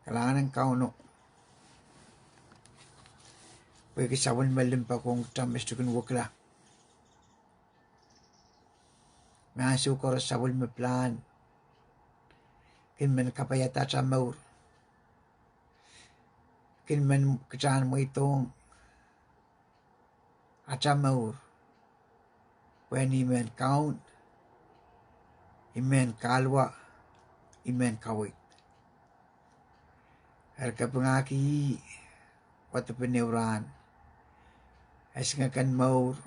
Kailangan kau no. Pwede sabon malimpa kung tamis tukun wakla. Masu koros sabon maplan. Kinman kapayata sa maur. Kinman kacaan mo itong aca maur. When imen count, imen kalwa, imen kawit. Harga pengaki waktu peneuran. Asingakan maur.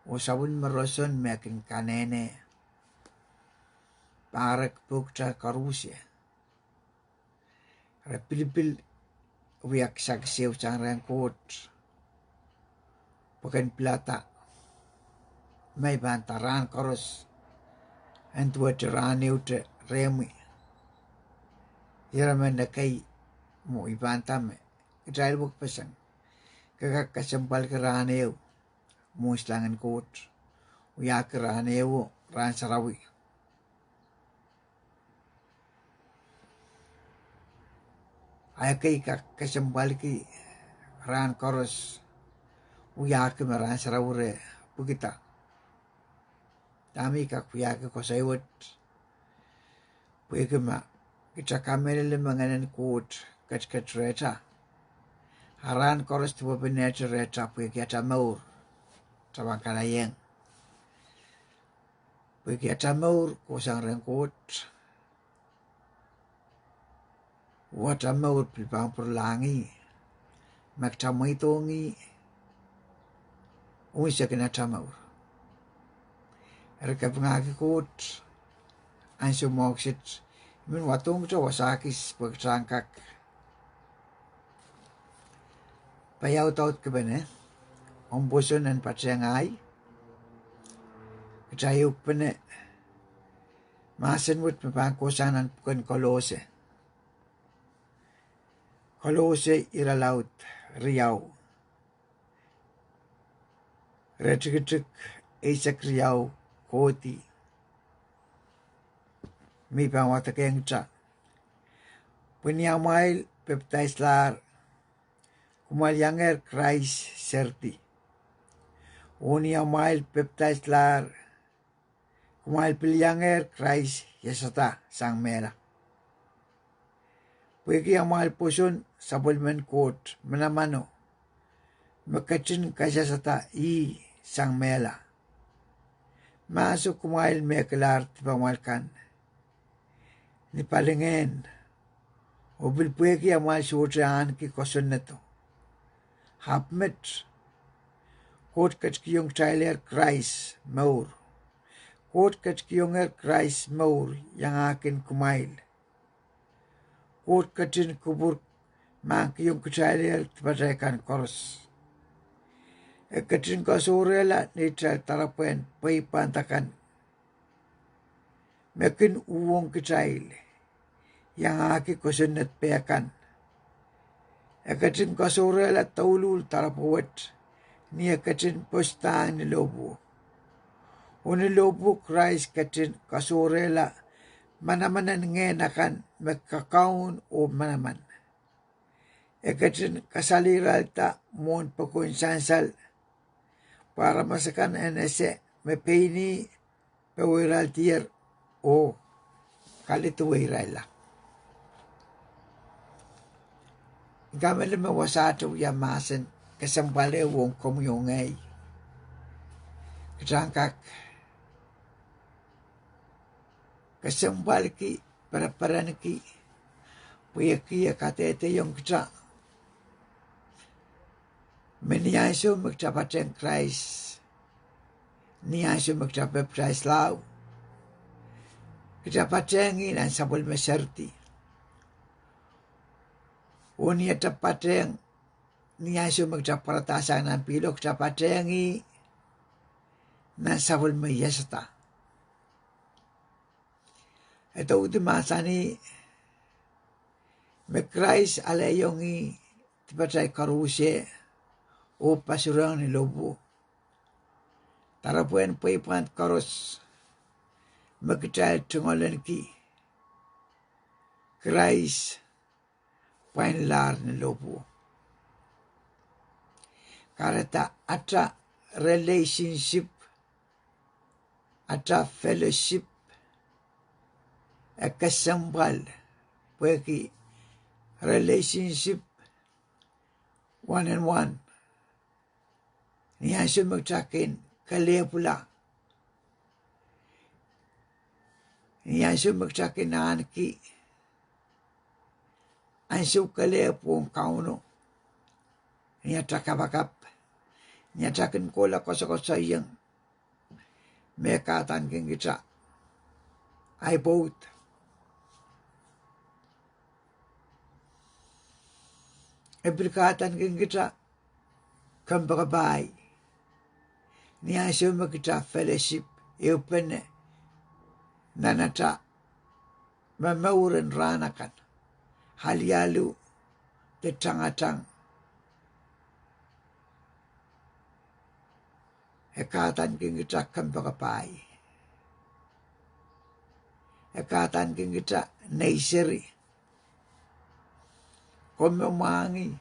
O sabun meroson makin kanene. Parak bukta karusya. Rapilipil wiyak saksiw sang rangkot. Bukan pelata. May bantaran koros. Antua terani uta remi. Yaraman na kay mo ibantame. Kajal buk pasang. Kakak kasempal keraniw. Muslangan kot. Uya keraniw ran sarawi. Ay kay kasempal ki ran koros. Uya ke meran sarawure bukita. Dami kuya ke kosaywat. Puya ke ma. Kita kamelele manganan kot. Kat reta. Haran koros tuwa penetra reta. Puya ke ata maur. Tabang kalayeng. Puya ke ata maur. Kosang rangkot. Wata maur pilpang perlangi. Magtamay tongi. Umisya ke ata maur. Erka pengaki kot. Anso moksit. Min watong to wasakis pagtrangkak. Payaw taut ke bene. Omboson dan patsangay. Kacayuk pene. Masen wut mapangkosanan bukan kolose. Kolose ira laut riau. Retrikitik isak riau koti. Mi pangwata keng ca. Punyamail peptaislar. Kumal yanger Christ serti. Uniamail peptaislar. Kumal pilyanger Christ yasata sang mela. Pweki amal pusun sabulmen kot menamano. Makacin kasasata i sang mela. Masuk kumail mekelar tipamalkan. Ni palingen. Obil pweki amal suotraan ki kosun neto. Hapmet. Kot kachkiyong trailer Christ maur. Kot kachkiyonger Christ maur yang akin kumail. Kot kachin kubur mangkiyong trailer tipadraikan koros. Kachin kasurela ni tarapen paipantakan. Mekin uwong kitrail. Yang akin kusunnet peakan. Kachin kasurela taulul tarapawat. Ni kachin postang ni lobo. Uni lobo Christ kachin kasurela. Manamanan ngenakan magkakaun o manaman. Kachin kasaliral ta mon pakun sansal. Para masakan enese mepeni pewiral tier o kalitu wiral la. Gamel mawasatu ya masen kesempale wong komyongay. Ketrangkak kesempal ki para-paran ki puya ki katete yung ketra. Meniaso magtapaten Christ. Niaso magtapaten Christ lau. Ketapaten ilan sabol maserti. Unia tapaten niaso magtaparatasan ng pilok tapaten i na sabol mayasata. Ito utimasa ni Christ alayong i tipatay karusye o pasurang ni lobo. Tarapuan paipan karos magkitay tungolan ki Christ painlar ni lobu. Karata ata relationship, ata fellowship, kasambal, pweki relationship one and one. Niya siya magsakin kalaya pula. Niya siya magsakin na anki. Ansiw kalaya po ang kauno. Niya takabakap. Niya sakin kola kosa yang. May katan king kita. Ay both. Ibrikatan king kita. Kambakabay. Niya siya magkita fellowship. Iupan nanata. Mamauran ranakan. Halialu. Tetangatang. Ekatan king kita kambakabay. Ekatan king kita naisiri. Kumamangi.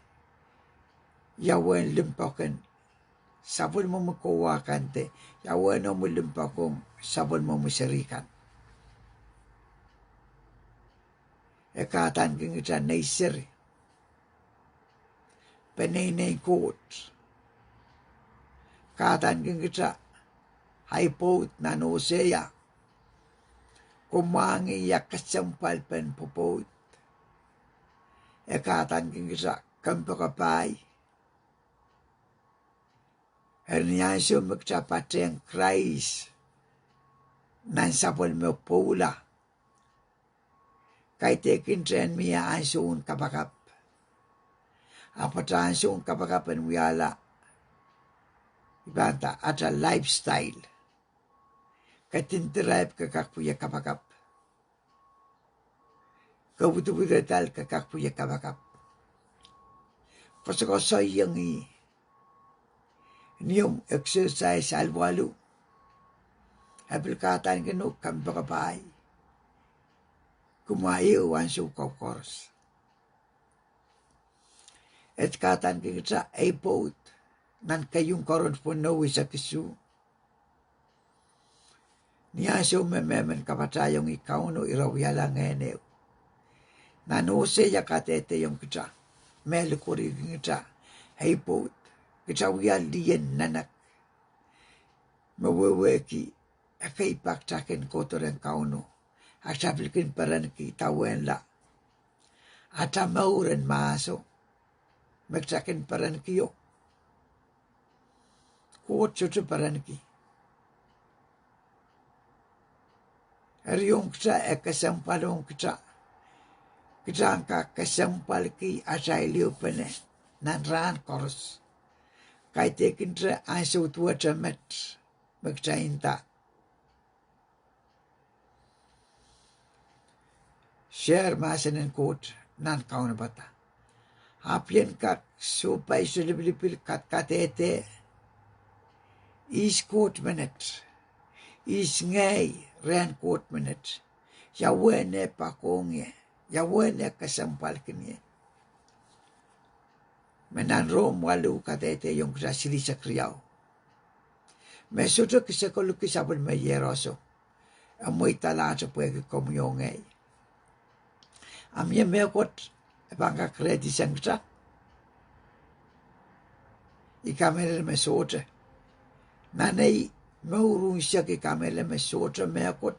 Yawen limpakan. Sabon mo makuwakan te. Yawen mo limpakong sabon mo masirikan. Ekatan king kita naisiri. Panay kot. Katan king kita haipot na Hosea. Kumangi ya Kesemwpwalpen Pwopwoud. Ekatan king kita kampakapay. Herniasyo magcapate ang Christ. Nansapol mo pula. Kay tekin tren miya ansyong kabakap. Apata ansyong kabakapan wiyala. Ibanta at a lifestyle. Katintirayap kakakpuya kabakap. Kabuto-buto-tal kakakpuya kabakap. Kosa-kosa yung niyong exercise alwalu. Aplikatan kano kambakapay. Kumayo wansyo kokors. At katan kita ay boat. Nan kayong koron po nawi sa kisu. Niya siya mememen kapatayong ikaw no irawiyala ngayon. Nan Hosea katete yung kita. Melukuri kita. Ay boat. Kita wiyal diyan nanak. Mawaweki. Akay paktakin kotor ang kauno. Aksaplikin paran kita wenla. Ata mauran maso. Magsakin paran kiyo. Kuot susu paran ki. Eriyong kita Kesemwpwalong kita. Kita angka Kesemwpwal ki asay liyo pene. Nanraan koros. Kay tekin sa anso tuwa tamat. Magsainta. Share masan and quote nan kauna bata. Hapyan kak supay sulibilipil katete. Is quote minute. Is ngay ran quote minute. Yawene pakongye. Yawene Kesemwpwal kinye. Menan rom walu katete yung kasili sa kriyaw. Mesuto kisakolo kisabon mayeroso. Amoy talaso pwede komyong ngay. Amye mekot bangka kredi sangsa. Ikamere mesote. Nanay maurung siya kikamere mesote mekot.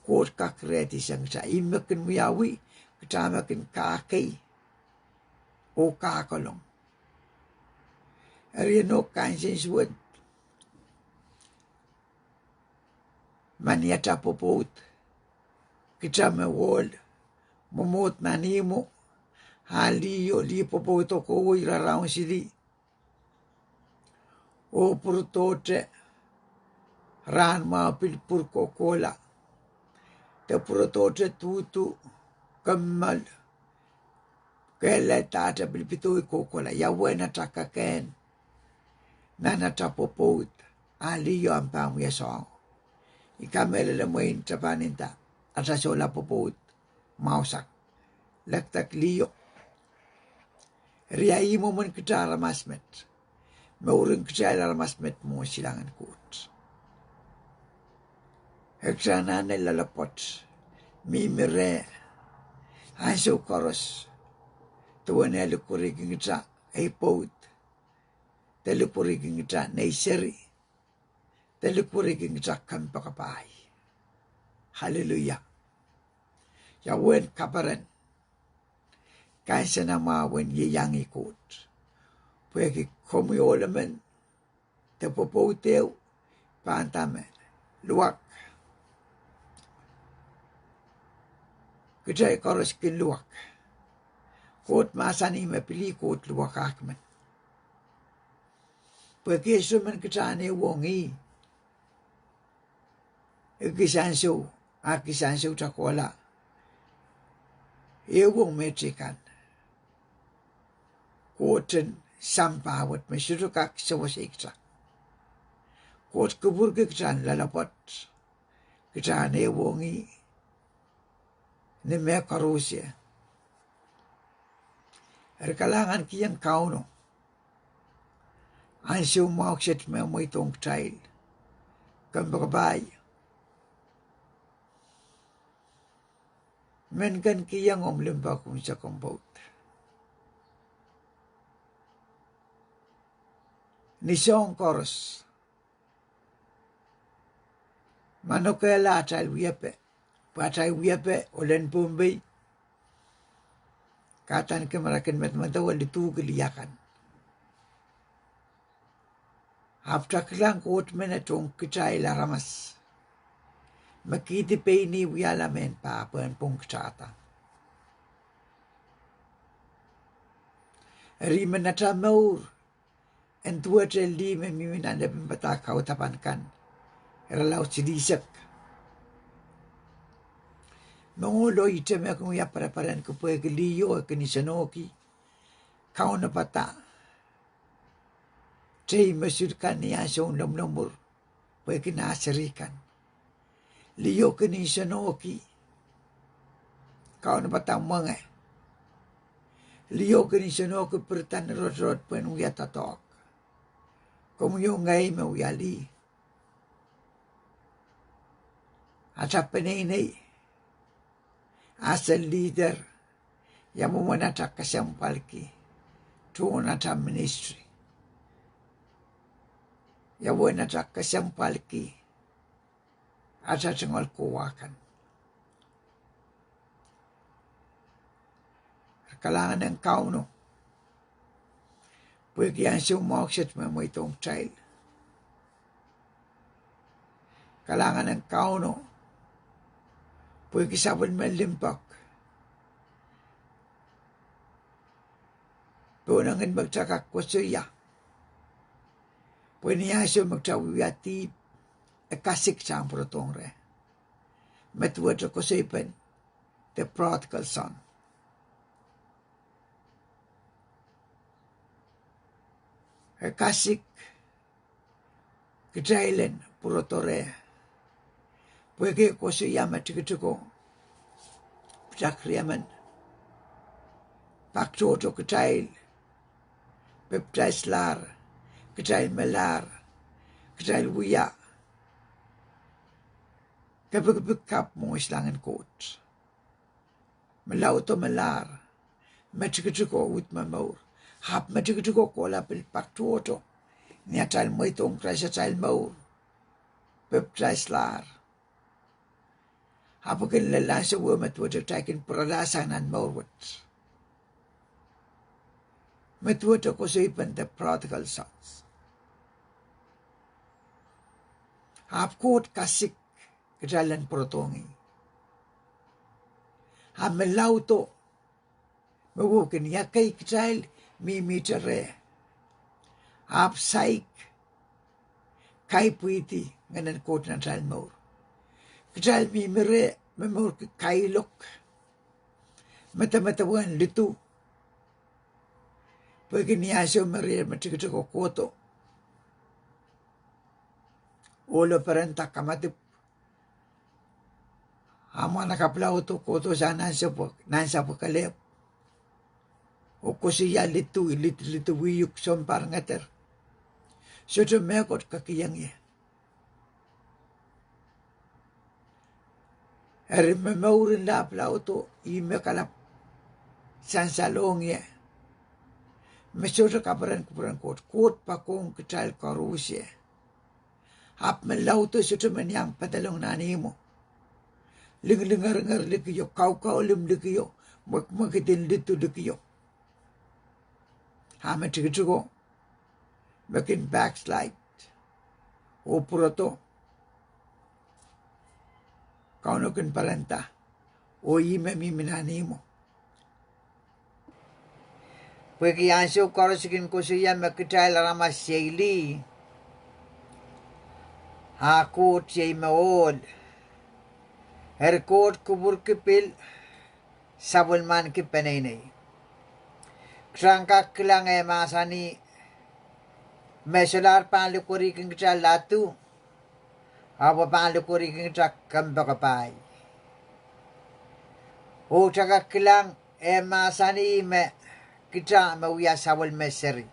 Kot ka kredi sangsa. Imekin muyawi. Kitamakin kakay. O kakolong. Erino kansins wood. Maniata Pwopwoud. Kitame world. Mumot na nimo. Haliyo li Pwopwoud o kuwi raraon sili. O purtote. Ran mapilpur ko kola. Te purtote tutu. Kamal. Kaya tata bilpitoy ko kola. Yawen at takaken. Nanata Pwopwoud. Haliyo ang pamuyasong. Ikamele mo yung tapaninta. At sa sola Pwopwoud. Mausak. Laktak liyo. Riai momen kita ramasmet. Mauring kita ramasmet mo silangan kut. Heksanane lalapot. Mimire. Anso koros. Tuan elukuriging kita. Pwopwoud. Telukuriging kita naiseri. Telukuriging kita kampakapai. Hallelujah. Yawen kaparan. Kansa nama wen yang ikut. Pwede komi olaman. Tepopoteo. Pantame. Luak. Kejai koros kin luak. Kot masani mapili kot luak akman. Pwede suman kejane wongi. Kisanso takola. Ewong metrikan. Koten sampawat mesyurukak sawasiksa. Kot kubur keksan lalapot. Keksan ewongi. Nime karusya. Erkalangan kiyang kauno. Ansiw maukset me mo itong child. Kambakabay. Men kan kiyang omlimba kung sa compound. Nisong koros. Manokela atay wiyape. Patay wiyape ulen pumbay. Katan kemarakin matmatawa litu kiliyakan. Haptak lang kot menatong kichay laramas. Makiti pay ni wiyalamen pa apan pong kachata. Riman na tamaur. En tua li memimin anda pempatakaw tapankan. Eralaw sidisak. Mangulo itame akong yaparaparan ko po liyo kanisanoki. Kau na pata. Chay masurkan niya sa unlam-lamur. Pwede kinasarikan. Liyo kanisanoki. Kau na pata mga. Liyo kanisanoki pertan rot-rot pen uyatatok. Kung yung ngay mauyali. At sa panay as a leader, yamu manata Kesemwpwalpen Pwopwoud ministry. Yamu manata Kesemwpwalpen at sa tungol kuwakan. Kalangan ng kauno. Pwede yan sumauksit mo itong child. Kalangan ng kauno. Pwede sabon malimpak. Punangin magtsakak Hosea. Pwede yan magtsawiyati kasik sa ang protong re. Metwad sa kusipan, the prodigal son. Kasik, kajailan, protore. Pwede ko siya matigituko. Pjakriyaman. Paktoto kajail. Peptaislar. Kajail melar. Kajail wuya. Kapag-pagkap mo islangan kot. Malaw to melar. Matigituko ut mamaur. Hap matigituko ko lapil paktoto. Niyatal mo itong krasa tail maur. Peptaislar. Hapakin lalang sa wamat wata takin pralasanan mawat. Matwata ko sa ipan the prodigal sons. Hapkot kasik kajalan protongi. Hamelaw to. Mawukin yakay kajal mimitere. Hapsaik. Kay puiti nganan kot na kajal mawr. Kajal mimire, memor kailok. Mata-matawan litu. Pwede niya siya maria matikitiko koto. Ulo parenta kamatip. Ama nakaplaw to koto sa nansa po kalep. O kusiya litu wiyuk sompar ngater. Sudah mekot kakiyang ya. Eri memaurin lapla oto imekalap sansalong ya. Mesudah kabaran kot pakong kecil korus ya. Hap melauto sudah menyang padalong nanimo. Lengar likiyo, kau lim likiyo, makitin litu likiyo. Hama tigigo, makin backslide. O purato, kau nukin parenta, o ime miminanimo. Pweki ansyo korosikin kusiya makitay laramas siyali. Hakot siyay maol. Herkot kubur kipil, sabulman kipenay. Krangkak kilang masani, mesular panlukuriking kita latu, apa panlukuriking kita kambakapay. O tsaka kilang masani kita mawia sabul meseri.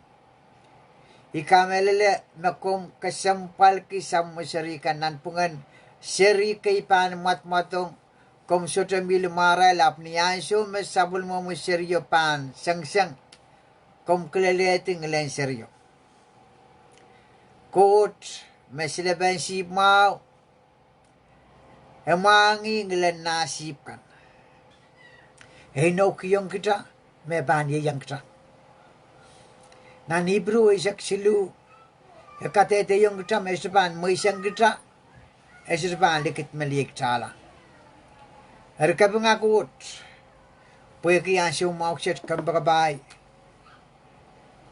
Ikamelele makum kasampal kisam meseri kanan pungan seri kaipan matmatong kom sudah milumara lap niyaso mesabul mo meseryo pan sang kom keleleting len seryo. Kot mesleban sip mau emangi ngelen nasip kan. No kiyong kita meban yang kita. Nan Hebrew isak silu katete yung kita mesban moisang kita esban likit meliik tala. Erkabung akut pweki ansyo maukset kambakabay.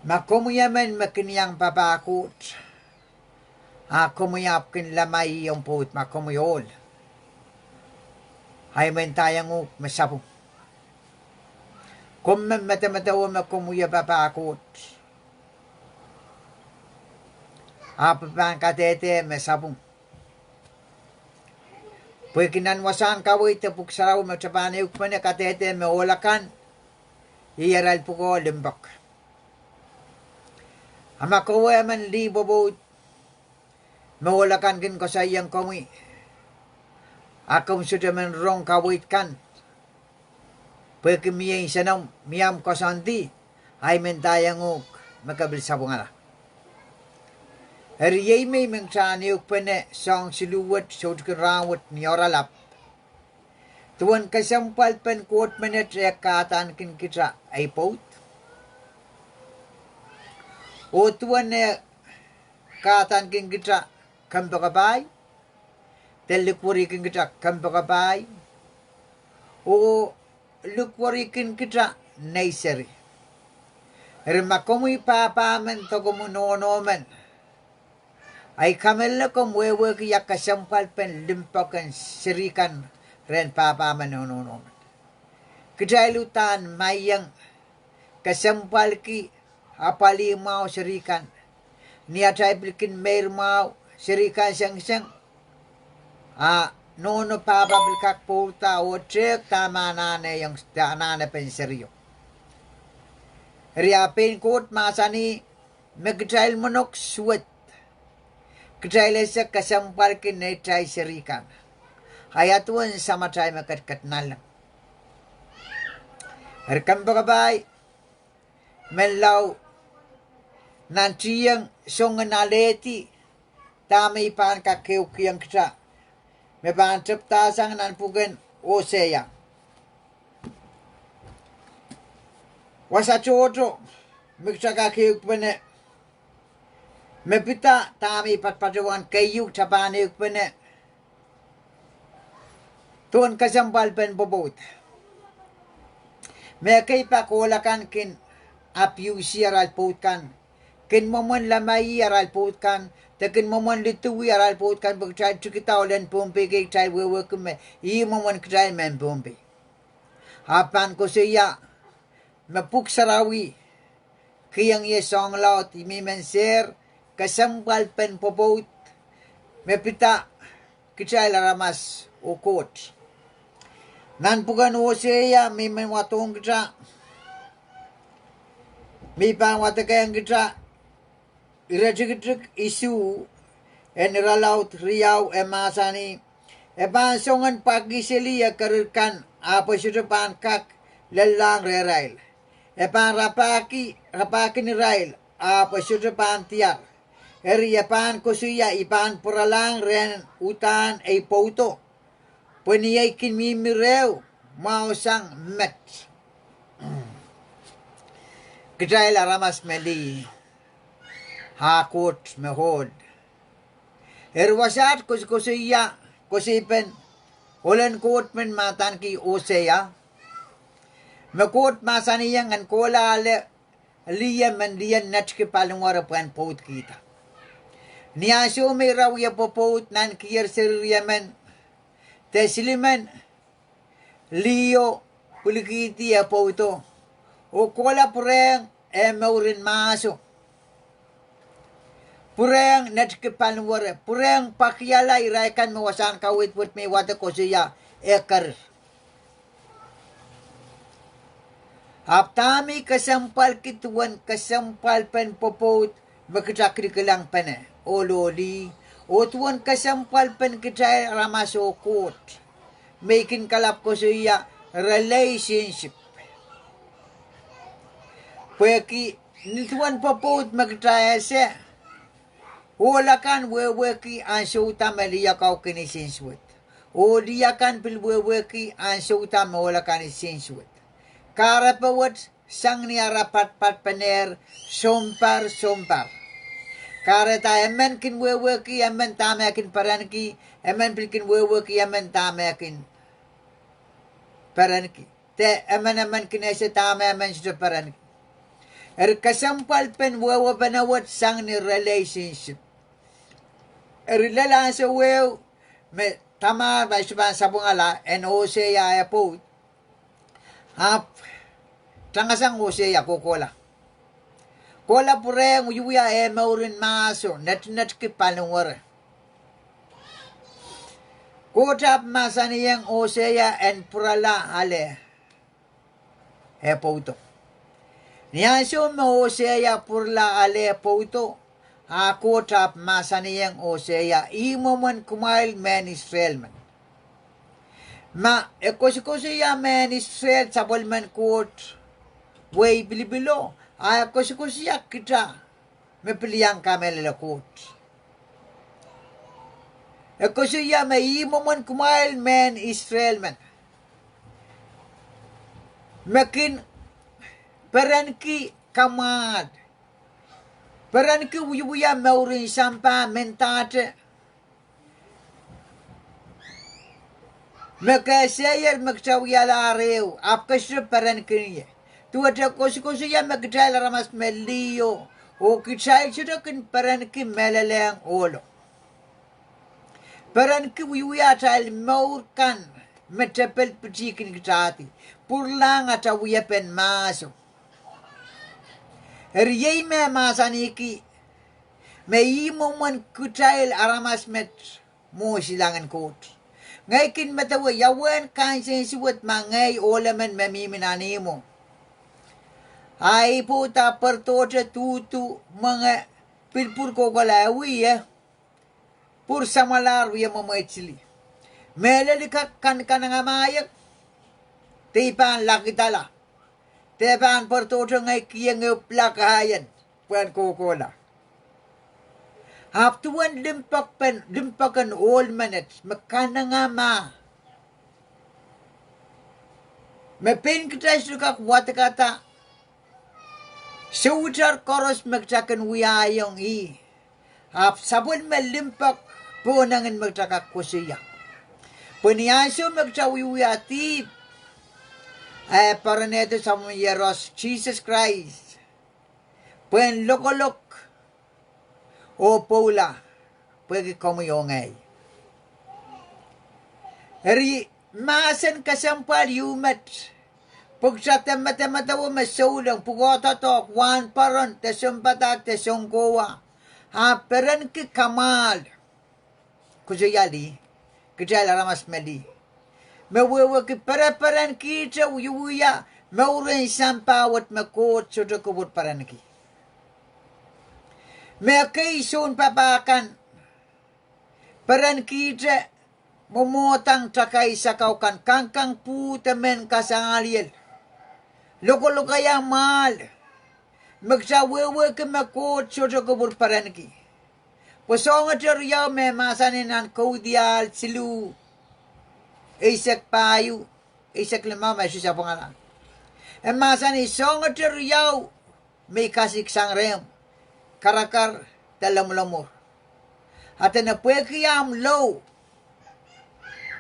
Makomuyaman makinyang papakut. Akomuyapkin lamay yung put makomuyol. Ay mentayang masabong. Kung mata-matawa makumuya papakut. Apapang katete masabong. Pwekinan wasan kaway tapuk saraw magsapani ukmane katete meolakan. Iyaral puko limbak. Ama kaway man libo boot. Meolakan kin ko sayang kami. Akom sudah man rong kawit kan. Pweki miyay sanam miyam kosanti. Ay mentayang makabil sabong ala. Eriyay may mengsani ukpene song siluwat sodkin rawat niyoralap. Tuan Kesemwpwalpen Pwopwoud rekatan kin kita ay pot. O tuan katan kin kita kambakabay. Telukwari kin kita kambakabay. O lukwari kin kita naisari. Rimakomoy papaman togomunonoman. Ay kamela kom wewe kiya Kesemwpwalpen limpakan sirikan ren papaman nononoman. Kedailutan mayang Kesemwpwalki apali mau sirikan. Niatay bilkin mer mau sirikan sang nono papabilkak pulta o trek tama nane yung nane penseryo. Riapin kot masani megdail monok suwet. Kedailesa Kesemwpwalkin netay sirikan. Hayatuan sama tay makatkat nalang. Kambakabay menlaw nantiyang songan aleti tamay pan kakiukiyang kita. Mebantap tasang nanpugan Hosea. Wasa choto miksakakiuk pene. Mepita tami patpatuan kayu tapani ukpene. Tuan Kesemwpwalpen Pwopwoud. Mekay pakulakan kin apiusi aral putkan. Kin momon lamay aral putkan. Takin momon lituwi aral putkan. Pagkay chukita ulan pumpi kay chay wewakume. Iyi momon kay men pumpi. Hapan ko siya. Mapuksarawi. Kiyang yesong laot imimenser. Kesemwpwalpen Pwopwoud. Mepita kichay laramas ukot. Nan pugan Hosea may watong kita. Mi pang watakayang kita irajigitrik isu en ralaut riau emasani epan songan pagi seli ya kerkan apa sudah kak lelang rerail epan rapaki ni rail apa sudah tiar eri epan kusuya ipan puralang ren utan ei pouto peniai kin mimireu mau sang met Kejaila ramas meli hakut mehod erwasat kusuya kusipen olen kot men matan ki Hosea mekot masani yang an kola ale liya men liyan nat ke palungwara pan pot kita niaso me rawiya popot nan kier seriamen teslimen liyo pulikiti ya poto o kola pureng meurin maso pureng net ke palware pureng pakyala iraikan mewasan kawit put me wata kosiya ekar aptami kesempal kituan Kesemwpwalpen Pwopwoud makjakri kelang pene ololi o tuan Kesemwpwalpen kita ramasokot making kalap kosiya relationship Pweki nituan Pwopwoud magtaese wala kan weweki ang syuta maliya kau kinisinswet o dia kan pilweweki ang syuta wala kan isinswet karapawat sang niya rapat pat paner sompar kareta emen kin weweki emen tamekin paranki emen pilkin weweki emen tamekin paranki te emen kinese tame emen sudah paranki Kesemwpwalpen wewe penawat sang ni relationship. Rilala sa wew me tama ba siya sabong ala en Hosea ya po. Hap tangasang Hosea kokola. Kola pureng uyuya maurin maso net ki palungwara. Kotap masani yang Hosea en purala ale. Po ito. Niyaso mo Hosea purla ale pouto ako tap masaniyang Hosea imo man kumail men Israel man ma ekosikosiya men Israel sabol man kot way bilibilo ay ekosikosiya kita mepiliyang kamel kot ekosiya me imo man kumail men Israel man makin Peranki kamad. Peranki uyuya maurin sampa mentate. Makasayer maksawiya la areu. Apkasya peranki niya. Tuwata kosi-kosi ya magdala ramas meliyo. O kitsay sudah kan peranki melaleng olo. Peranki uyuya tal maurkan. Metapel petikin kitati. Purlang atawiya pen maso. Riyay me masaniki me imo man kutail aramas met mo silangan kot. Ngay kin matawa yawan kansin siwat mangay olaman mamiminani mo. Ay po tapartocha tutu mga pilpur ko galawi pur samalar wiya mo maitsili. Melalikak kan nga mayak tipan lakitala. Tepan pertoto ngay kiyang plakahayan puan kokola. Haptuan limpakan all minutes makana nga ma. Mepin kita suka kuat kata sujar koros magtakan wiyayong Hap sabon melimpak punangin magtakak kusiya. Punyaso magtawiyatip para neto sa yeros Jesus Christ. Puen lokolok o pola pwede kumuyongay. Eri masan kasampal yumet. Pag sa temata-matawa masulang pugototok wan paron tesumpatak tesungkowa. Peran ki kamal. Kuzuyali. Kujala ramas meli. Mewewe ki para-paran kita uyuya Maurin sampa wat makot sudah kubut paranki. Mekai sun papakan paranki je momotang takai sakaukan kangkang pu temen kasangaliel. Loko yang mal. Magsa wewe ke makot sudah kubut paranki. Posonga teriau me masanin kaudial silu. Isak payu. Isak lima masih siapa ngalang. Emasan isong teriau may kasik sang rem karakar dalam lamur. Hata na pwekiyam low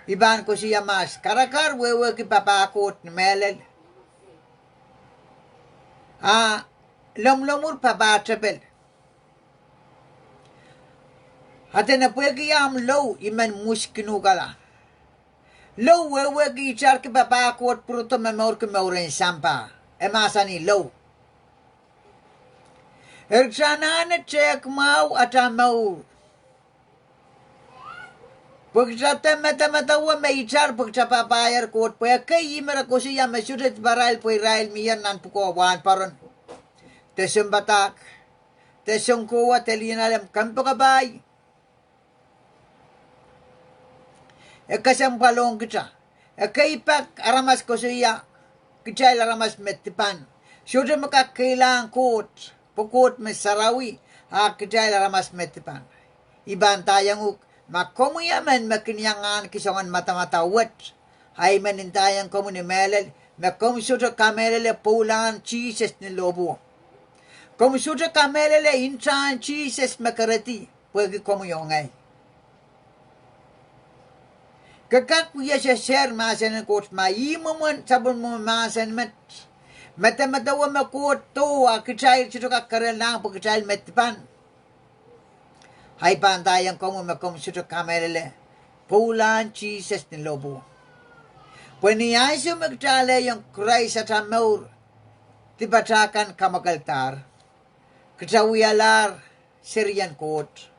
iban ko siya mas karakar wewe ki papakot ni melel. Lamur papatrapel. Hata na pwekiyam low iman muskinu kala. Low wewe ki char ki papakot pruto memor ki maurin sampa. Emasani low. Erksanane cek mau ata maur. Pagkata mata wa may char pagkata papayar kot po kay imara ko siya masudet baral po irail miyan nan puko wan paron. Tesong batak. Tesong kuwa telinalam kampo kabay. Kesemwpwalpen kita. Kaipak aramas ko siya. Kichay aramas metipan. Sudah makakailang kot. Pukot mesarawi. Kichay aramas metipan. Iban tayang makomuyaman makinyangan kisongan mata-mata wat. Hay manintayang komunimelel. Makom sudah kamelele pulan Jesus ni lobo. Kom sudah kamelele insan Jesus makarati. Pwede komuyongay. Kakak kuya siya share masan kot ma imumun sabun mo masan met mata wa makot to akichay chito kakare lang pagkichay metpan hay pantayang komo makom chito kamerele pulan Jesus ni lobo pweniyaso magtale yung Christ at amor tibatakan kamagaltar kacawiyalar Syrian kot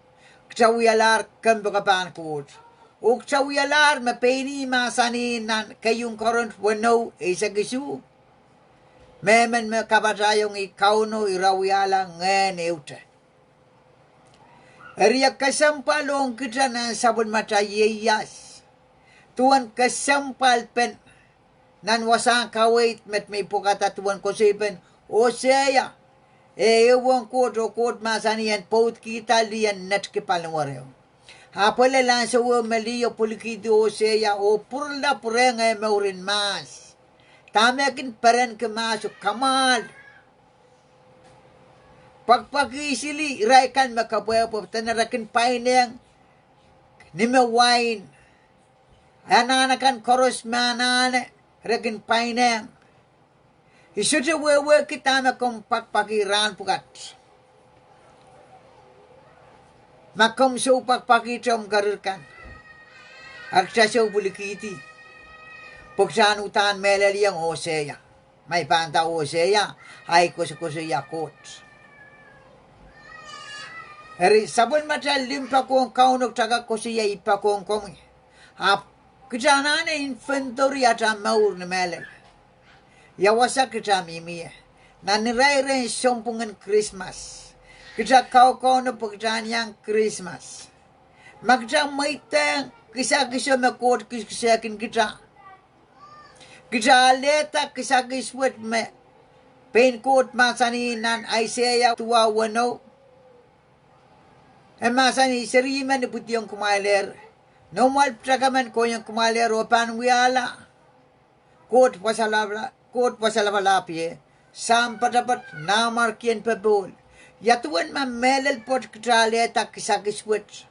kacawiyalar kambagapan kot Uksawiyalar mapeni masanin nan kayong koront wano isa gisu. Memen makabatayong ikaw no irawiyala ngayon euta. Ariya Kesemwpwalpen kita na sabon mata yeyas. Tuan Kesemwpwalpen nan wasang kawait met may pukata tuan ko sipen Hosea. Ewan ko do kot masanian pot kita liyan net kipalangwareo. Apole lang sa maliyo pulikido Hosea o purla purenga maurin mas. Tamekin peren ke masuk kamal. Pagpakisili raikan makapuepo tanarakin paineng ni me wine. Ananakan koros manane rekin paineng. Isuti wewe kita makom pagpakiran pukat. Makom so pagpakitom garurkan. Aksa so bulikiti. Pagsan utan melali ang Hosea. May panta Hosea. Ay kuso yakot. Eri sabon matal limpa kong kaunog taga kusiya ipa kong komi. Kijanane inventory at maur na melal. Yawasa kita mimiya. Naniray-ray sompungan Christmas. Kita kau no pagdaan yang Christmas. Magda maitang kisa-kisa makot kisa-kin kita. Kita aleta kisa-kiswet me painkot masaninan Isaiah tuwa wano. Masani seriman ni puti yung kumaler. Normal trakaman ko yung kumaler o panwiyala. Kot pasalapalapye. Sampa dapat namarkian pabol. Yatuan mamelel pot kitraleta kisakiswit.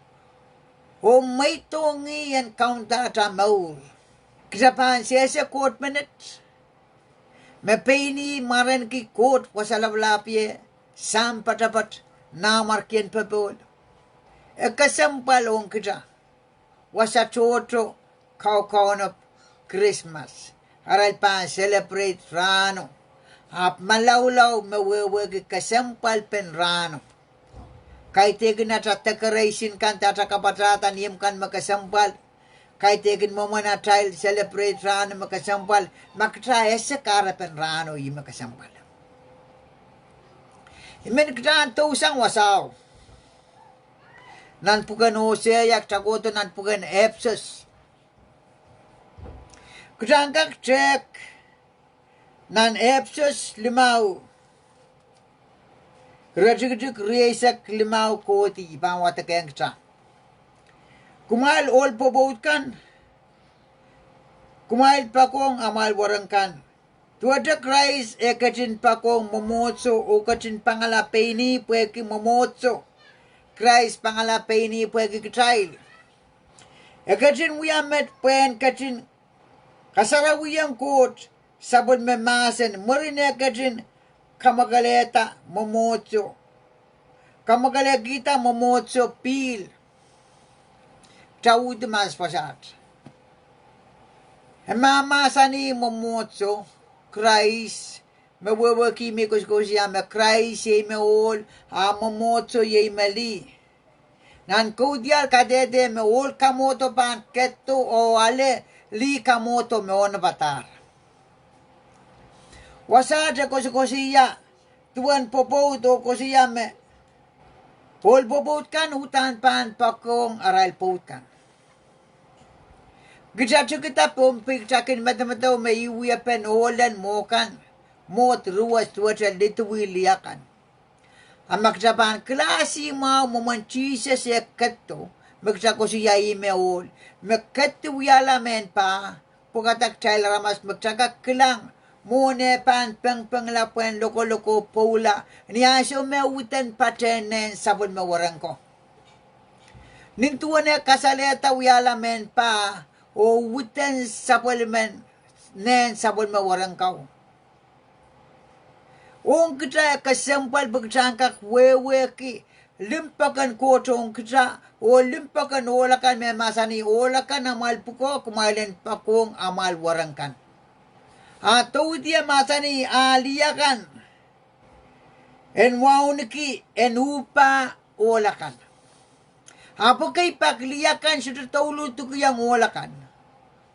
O may tongi yan kaunta ta maul. Kisapahan siya sa kot minutes. Mapini maran ki kot wasalapalapye. Sampa dapat namarkian pabol. Kesemwpwalpen kita. Wasa toto kau na Christmas. Aral pa celebrate rano. Malawlaw mawawag Kesemwpwalpen rano. Kahit tigin na decoration kan tata kapatatan yam kan makasempal. Kay tekin mo man na child celebrate rano makasampal, makataya sa karapan rano yung makasampal. Imen kajaan to usang wasaw. Nan pugan Hosea yak tagoto nan pugan Ephesians. Kajaan kak check nan Ephesians 5. Rajik riesak 5 koti pangwata kayang kajaan. Kumail all Pwopwoud kan. Kumail pakong amal warangkan. Tuwada Christ kachin pakong momotso o kachin pangalapay ni pweki momotso. Christ pangalapay ni pweki kachayl. Kachin wiyamet pwen kachin kasarawiyang kot sabon memasen marine kachin kamagaleta momotso. Kamagalagita momotso pil. Tawud mas pasat. Mama sani momotso Christ meweweki me kuskusia me Christ ye me ol a momotso ye meli. Nan kudial kadede me ol kamoto pan ketto o ale li kamoto me on batar. Wasada kuskusia tuan Pwopwoud o kusia me ol Pwopwoud kan hutan pan pakong aral Pwopwoud kan. Gijacu kita pompik cakin mata-mata me iwi pen olan mokan mot ruas tuaca dituwi liakan. Amak japan klasi mau memanci se ketto makca siya ime ol mekettu yala men pa pugatak chail ramas makca kelang mone pan peng lapuen loko pola niaso me utan patenen sabon me warangko. Nintuane kasaleta yala men pa o wutan sabol men nen sabol mawarang kau. Ong kita kasempal bagcangkak wewe ki limpakan kotong kita o limpakan olakan me masani olakan amal puko kumailen pakong amal warangkan. Atau dia masani aliakan en wauniki en upa olakan. Apa kay pakliakan sudah taulu tu yang olakan.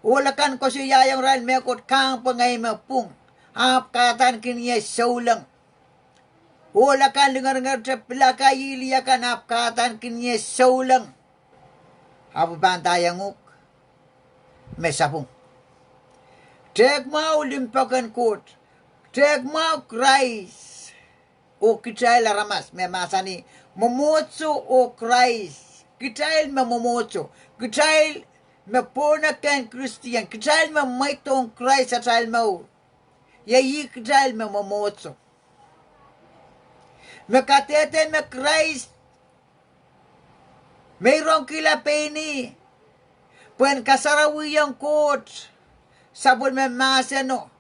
Olakan ko siya yung ral mekot kang pangay mapung. Ap katan kiniya saulang. Olakan dengar-dengar cepla kayi liakan ap katan kiniya saulang. Apo bantayang uk. Mesapung. Tek mau limpakan kot. Tek mau Christ. O kitay laramas. Memasani. Momotso o Christ. Kitay mamomotso. Kitay meponakan Christian, kecil memaitong Christ asal mau, yai kecil memomotso. Mekatete me Christ, mayroong kilapeni, puen kasarawi yang kot, sabon memasano,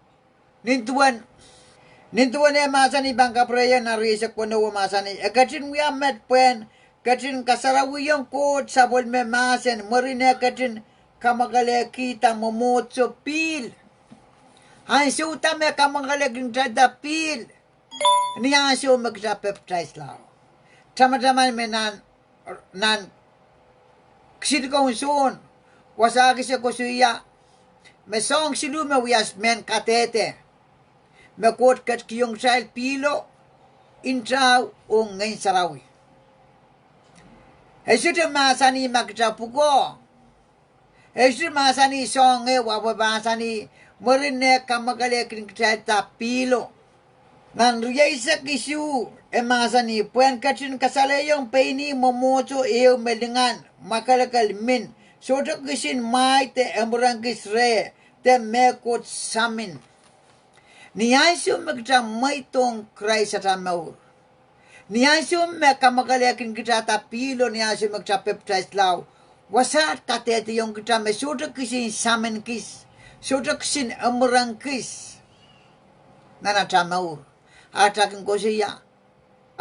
nintuan e masani bangka prayan narisak puno masani, kacin wiamet puen, kacin kasarawi yang kot, sabon memasan, marine kacin kamagale kita momotso pil. Hansu tame kamagale gintada pil. Ni hansu magsa-baptize lao. Tama-tama me nan ksidikong sun. Wasagi sa kusuya. Me song silu me wias men katete. Me kot kat kiyong sail pilo. Intraw o ngayon sarawi. Esuda masani magsa-puko. Esri masani songe wapa masani marine kamagale kinkita pilo. Nan riyaisa kisu masani puen kacin kasaleyong peini momoto eo melingan makalakal min. Soto kisin mai te emurang kisre te mekot samin. Niyaisyo magta maitong Christ at amaur. Niyaisyo me kamagale kinkita pilo niyaisyo magta baptize lao. Wasat katete yung kita me sudah kisin samen kis, sudah kisin emurang kis, nana tamaur, atakin ko siya,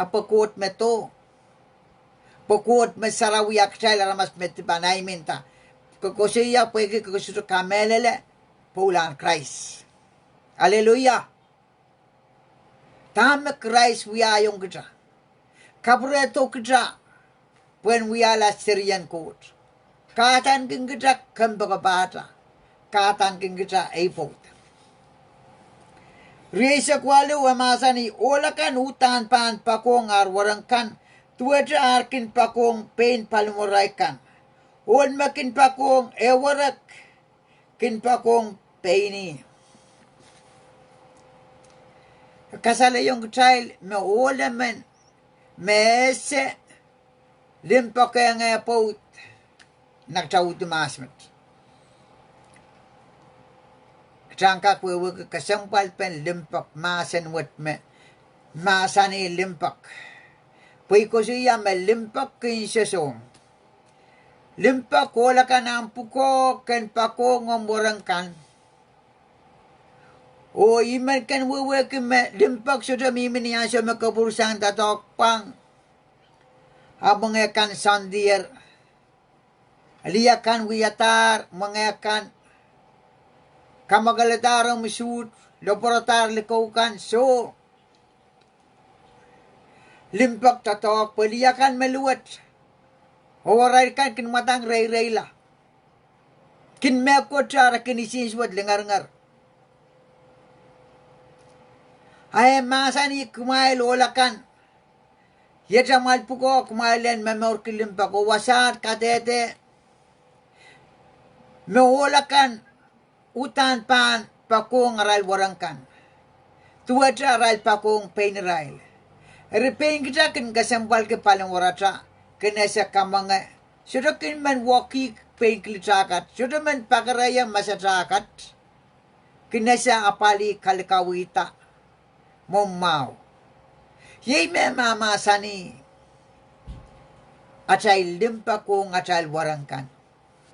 apakot me to, pakot me sarawiyak siya ramas me tibanay minta, ko siya pwede ko sudah kamelele, pulang Christ, Hallelujah, tama Christ wiya yung kita, kapreto kita, when we are last Syrian court. Katan kita kembabata. Katan kita ipot. Riesa kwalu wamasani olakan utan pan pakong arwarangkan. Tuwaja arkin pakong pain palmuraikan. On makin pakong ewarak. Kin pakong paini. Kasala yung child me olaman. Mese. Limpake nga pot. Nagtautumasmat. Jangka pwewag Kesemwpwalpen limpak masan wat me. Masani limpak. Pwede ko siya malimpak kinsasong. Limpak wala ka na ang puko kan pako ngomorangkan. O iman kan wawag limpak sudah miminihan sa makabursang tatokpang. Habang akan sandir. Aliyakan wiyatar mengakan. Kamagalatarang masud. Laboratar likaukan so. Limpak tatok, paliyakan maluwat. Hawaray kan kinmatang ray-ray la. Kinmeko tsara kinisinswad lengar-ngar. Ay masani kumail olakan. Yedra malpuko kumailen memor kilimpak. O wasat katete. Meolakan utan pan pakong aral warangkan. Tuwatra aral pakong painirail. Repeng kita kan Kesemwpwal ke paling warata kena sakamanga sudah kan man waki pain klitakat sudah man pagaraya masyarakat kena sa apali kalkawita momau yei me mama sani acai limpa ko ngacai warangkan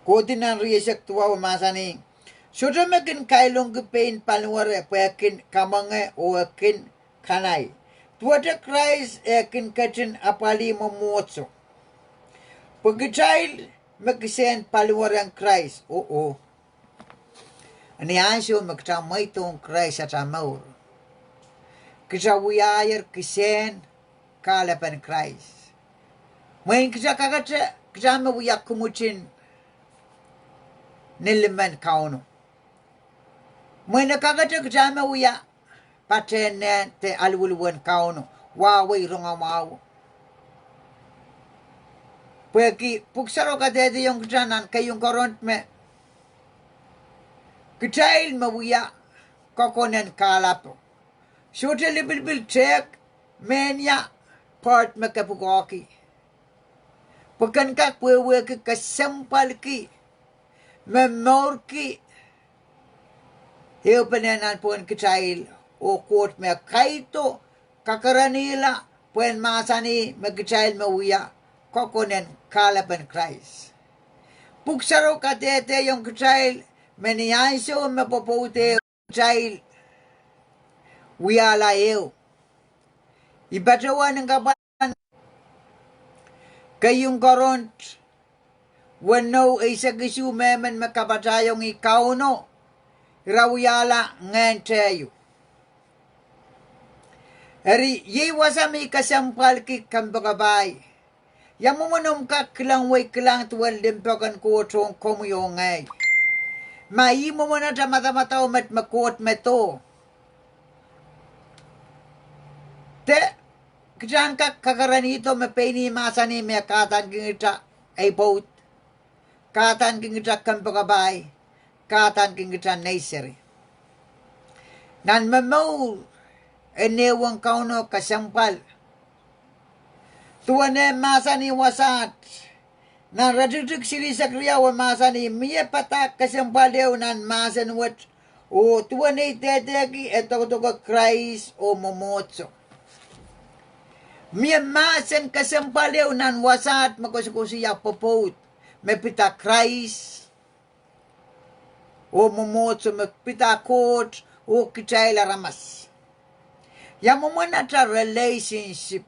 kodinan riesek tua masani sudah makin kailong ke pain paling wara pakin kamanga o akin kanai Tuwata Christ akin kachin apali mamotso. Pagkachail magkisen paliwarang Christ. Oo. Ani ansyo magtamay tong Christ at amaur. Kisawiyayar kisen kalapan Christ. Main kisa kakatsa kisama wiyak kumuchin niliman kauno. Main nakakatsa kisama wiyak patenen te alwulwan kauno waway rongawaw pweki puksaro ka dede yung janan kayong koront me kitail mawiya kokonen kalapo shote libil check menya part me kapukoki pagkan ka pwewe ki Kesemwpwalki memorki heupenenan pun kitail o kot me kaito kakaranila puen masani magchild mawia kokonen kalapan Christ. Puksaro katete yung child meniyanso mapopote child wiyala eu. Ibacawa ng kapan kayong koront wano ay sa gisu memen makapatayong ikaw no rawiyala ngenteyo. Eri ye wasami Kesemwpwalki kambagabay. Yamumunum ka kilang way kilang tuwal limpakan ko chong komuyongay. Mai mo muna ta mata-mata umat makot meto. Te kijan ka kakaranito mapeni masani me katan kingita ay boat. Katan kingita kambagabay. Katan kingita nursery. Nan mamaw enewang kauno Kesemwpwal. Tuwane masani wasat. Nan ratitik sili sakriya wa masani miye patak Kesemwpwal deo nan masan wat. O tuwane teteki etok-tok Christ o momotso. Miye masan Kesemwpwal deo nan wasat makusukusiya popot. Mepita Christ o momotso mepita kot o kichayla ramas. Yang memanata relationship.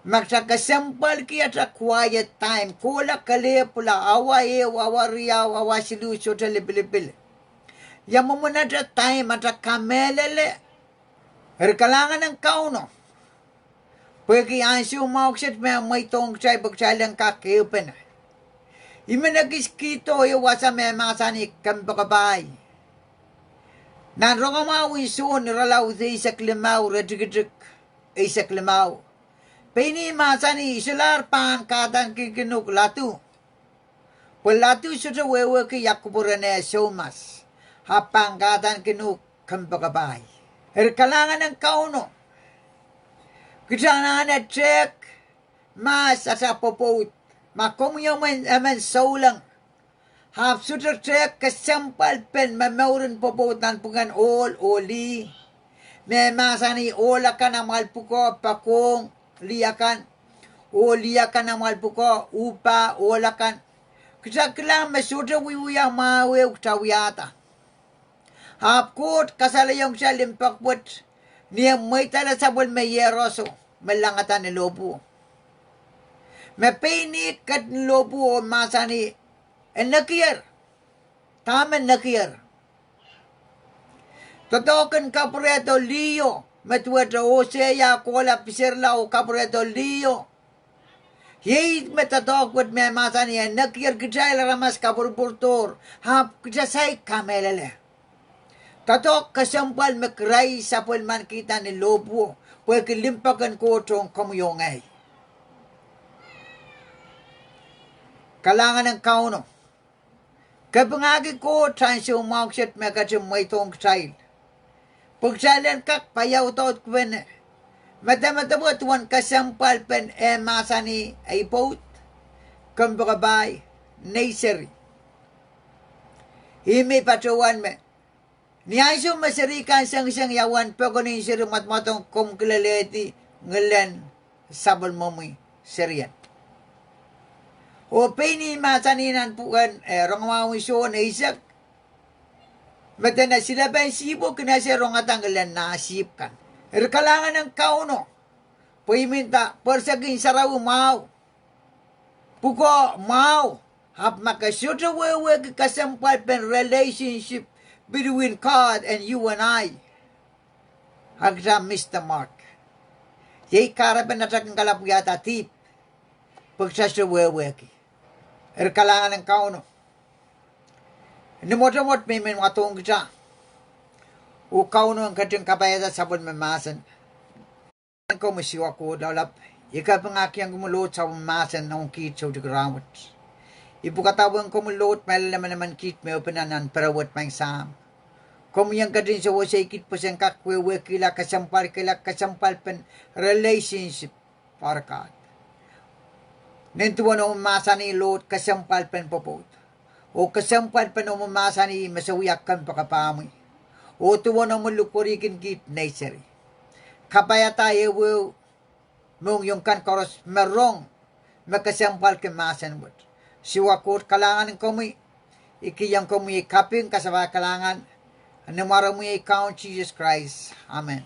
Maksa Kesemwpwalki ata quiet time. Kula kale pula awaye wawariya wawasilu sota libil. Yang memanata time ata kamelele. Erkalangan ng kauno. Pwede ansi umauksit may tong chay bagchay lang kakeupen. Imenagis kito iwasa me masani kambakabay. Nan rongamaw isun ralaw di isak limaw redigidik isak limaw. Pini masani isular pan kadang kikinuk latu. Pelatu sudah wewe ki yakuburane somas. Hapang kadang kinuk kambakabay. Kalangan ng kauno. Kita na check mas asa Pwopwoud. Makomyo men saulang. Hap sudah check Kesemwpwalpen Pwopwoud nan pungan oli. Memasani olakan amal puko pakong liakan. Liakan amal puko upa olakan. Kita kelang mesudah wiwiyang mawe utawiyata. Hap kot kasalayong siya limpakbut. Niya may tala sabon may yeroso. Malangatan ni lobo. Mapinit kat ni lobo o masani. Nakir. Taman nakir. Totokan kapureto liyo. Matuwata Hosea kola pisirla o kapureto liyo. Yeit metatokwat me masani. Nakir kitayla ramas kapurpurtor. Hap kitasay kamelele. Tatok kasampal mekrai sapol man kita ni lobo. Pwede limpakan ko itong kamuyongay. Kalangan ng kauno. Kapangagi ko tansyo mauksit mekachim may tong kasail. Pagsalan kak payaw taot kwene. Matamatabot wan Kesemwpwalpen masani ay Pwopwoud. Kambakabay nayseri. Himi patuwan me. Niyaso masarikan sang yawan pegonin sir matmatong kumkilaleti ngelen sabal momi serian. O peni masaninan pukan rongmawi so na isak. Mata na sila ba sibo kina siya rongatang ngelen nasip kan. Kalangan ng kauno. Puiminta persagin saraw mau. Puko mau. Hap makasuta wewe Kesemwpwalpen relationship between God and you and I. Hagda Mr. Mark. Yay karapan na takang kalapuyata tip. Pagsasaweweki. Kalangan ng kauno. Nimot-mot may matong kita. O kauno ang kating kabayata sabon mamasan. Ko masiwa ko dalap. Ika pangaki ang gumulot sa mamasan na ungkit sa utigrawat. Ibu katawan ko mulot, may naman kit may upinanan perawat may sam. Kumiyang ka din sa wasay kit po siyang kakwewe kila Kesemwpwalpen relationship para God. Nintuan ang umasa ni Lord Kesemwpwalpen Pwopwoud. O Kesemwpwalpen ang umasa ni masawiyakan pakapamoy. O tuwan ang mulukurikin kit naysari. Kapaya tayo mong yung kan koros merong Kesemwpwalpen masanwot. Siwakot kalangan ng kumi. Ikiyang kumi kaping kasaba kalangan. Namara mo i-count Jesus Christ. Amen.